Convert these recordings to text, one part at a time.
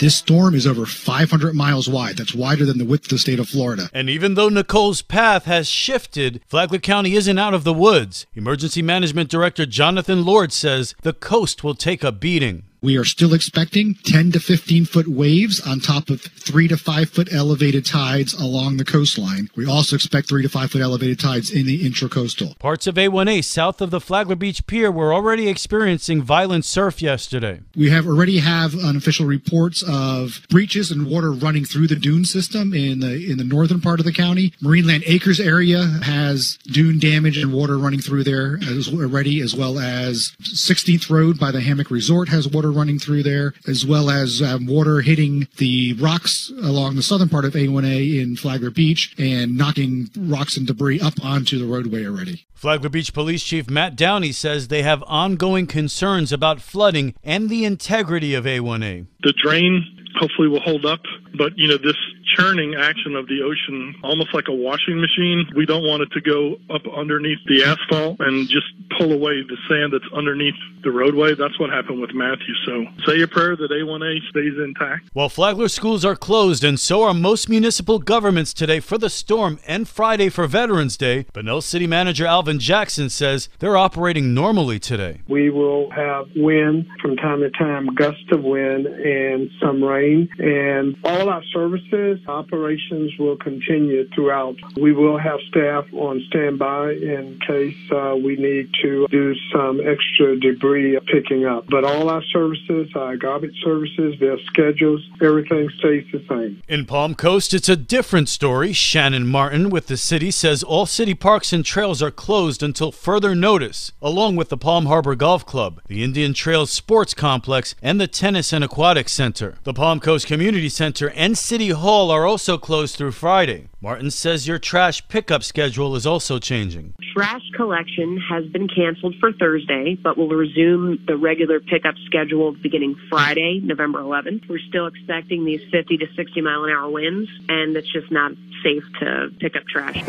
This storm is over 500 miles wide. That's wider than the width of the state of Florida. And even though Nicole's path has shifted, Flagler County isn't out of the woods. Emergency Management Director Jonathan Lord says the coast will take a beating. We are still expecting 10 to 15-foot waves on top of 3 to 5 foot elevated tides along the coastline. We also expect 3 to 5 foot elevated tides in the intracoastal. Parts of A1A south of the Flagler Beach Pier were already experiencing violent surf yesterday. We already have unofficial reports of breaches and water running through the dune system in the northern part of the county. Marineland Acres area has dune damage and water running through there already, as well as 16th Road by the Hammock Resort has water running through there, as well as water hitting the rocks along the southern part of A1A in Flagler Beach and knocking rocks and debris up onto the roadway already. Flagler Beach Police Chief Matt Downey says they have ongoing concerns about flooding and the integrity of A1A. The drain hopefully will hold up, but this churning action of the ocean, almost like a washing machine, we don't want it to go up underneath the asphalt and just pull away the sand that's underneath the roadway. That's what happened with Matthew. So say a prayer that A1A stays intact. While Flagler schools are closed, and so are most municipal governments today for the storm and Friday for Veterans Day, Bunnell City Manager Alvin Jackson says they're operating normally today. We will have wind from time to time, gusts of wind and some rain, and all our services, operations will continue throughout. We will have staff on standby in case we need to do some extra debris picking up. But all our services, our garbage services, their schedules, everything stays the same. In Palm Coast, it's a different story. Shannon Martin with the city says all city parks and trails are closed until further notice, along with the Palm Harbor Golf Club, the Indian Trails Sports Complex, and the Tennis and Aquatic Center. The Palm Coast Community Center and City Hall are also closed through Friday. Martin says your trash pickup schedule is also changing. Trash collection has been canceled for Thursday, but will resume the regular pickup schedule beginning Friday, November 11th. We're still expecting these 50 to 60 mile an hour winds, and it's just not safe to pick up trash.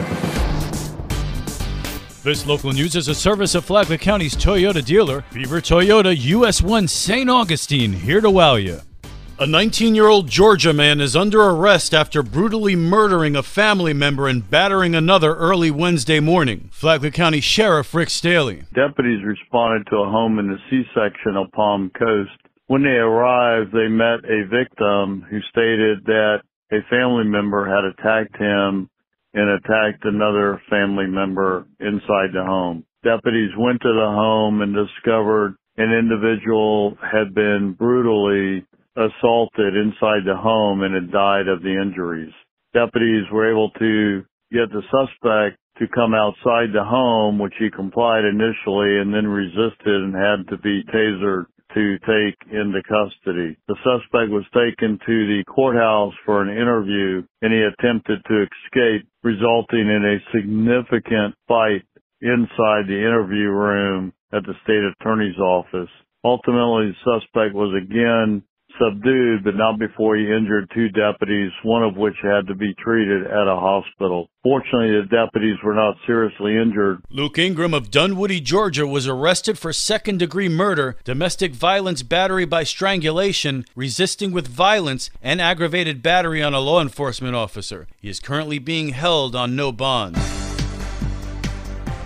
This local news is a service of Flagler County's Toyota dealer, Beaver Toyota US 1 St. Augustine, here to wow you. A 19-year-old Georgia man is under arrest after brutally murdering a family member and battering another early Wednesday morning. Flagler County Sheriff Rick Staley. Deputies responded to a home in the C-section of Palm Coast. When they arrived, they met a victim who stated that a family member had attacked him and attacked another family member inside the home. Deputies went to the home and discovered an individual had been brutally assaulted inside the home and had died of the injuries. Deputies were able to get the suspect to come outside the home, which he complied initially and then resisted and had to be tasered to take into custody. The suspect was taken to the courthouse for an interview and he attempted to escape, resulting in a significant fight inside the interview room at the state attorney's office. Ultimately, the suspect was again subdued, but not before he injured two deputies, one of which had to be treated at a hospital. Fortunately, the deputies were not seriously injured. Luke Ingram of Dunwoody, Georgia, was arrested for second-degree murder, domestic violence, battery by strangulation, resisting with violence, and aggravated battery on a law enforcement officer. He is currently being held on no bond.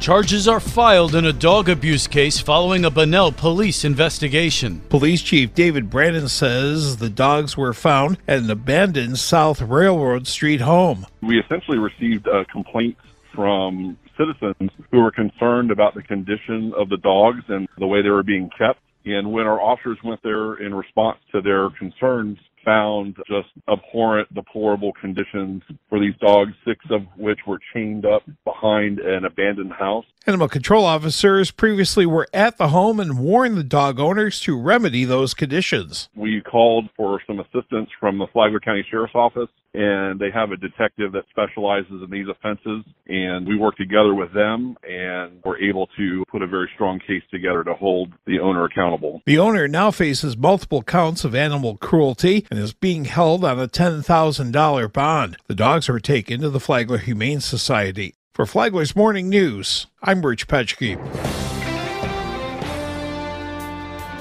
Charges are filed in a dog abuse case following a Bunnell police investigation. Police Chief David Brandon says the dogs were found at an abandoned South Railroad Street home. We essentially received complaints from citizens who were concerned about the condition of the dogs and the way they were being kept. And when our officers went there in response to their concerns, found just abhorrent, deplorable conditions for these dogs, 6 of which were chained up behind an abandoned house. Animal control officers previously were at the home and warned the dog owners to remedy those conditions. We called for some assistance from the Flagler County Sheriff's Office, and they have a detective that specializes in these offenses, and we worked together with them and were able to put a very strong case together to hold the owner accountable. The owner now faces multiple counts of animal cruelty and is being held on a $10,000 bond. The dogs were taken to the Flagler Humane Society. For Flagler's Morning News, I'm Rich Petchke.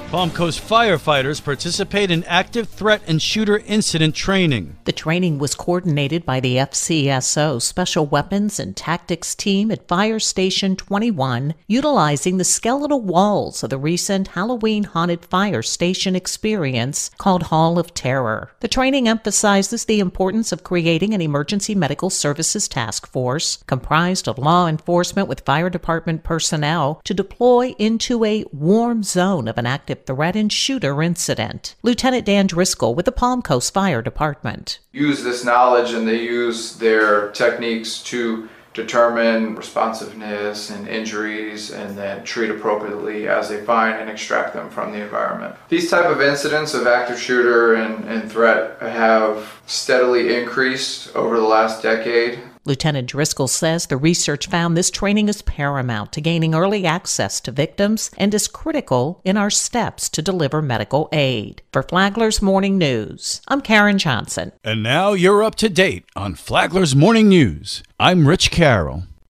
Palm Coast firefighters participate in active threat and shooter incident training. The training was coordinated by the FCSO Special Weapons and Tactics Team at Fire Station 21, utilizing the skeletal walls of the recent Halloween haunted fire station experience called Hall of Terror. The training emphasizes the importance of creating an emergency medical services task force comprised of law enforcement with fire department personnel to deploy into a warm zone of an active threat and shooter incident. Lieutenant Dan Driscoll with the Palm Coast Fire Department. Use this knowledge and they use their techniques to determine responsiveness and injuries and then treat appropriately as they find and extract them from the environment. These type of incidents of active shooter and threat have steadily increased over the last decade. Lieutenant Driscoll says the research found this training is paramount to gaining early access to victims and is critical in our steps to deliver medical aid. For Flagler's Morning News, I'm Karen Johnson. And now you're up to date on Flagler's Morning News. I'm Rich Carroll.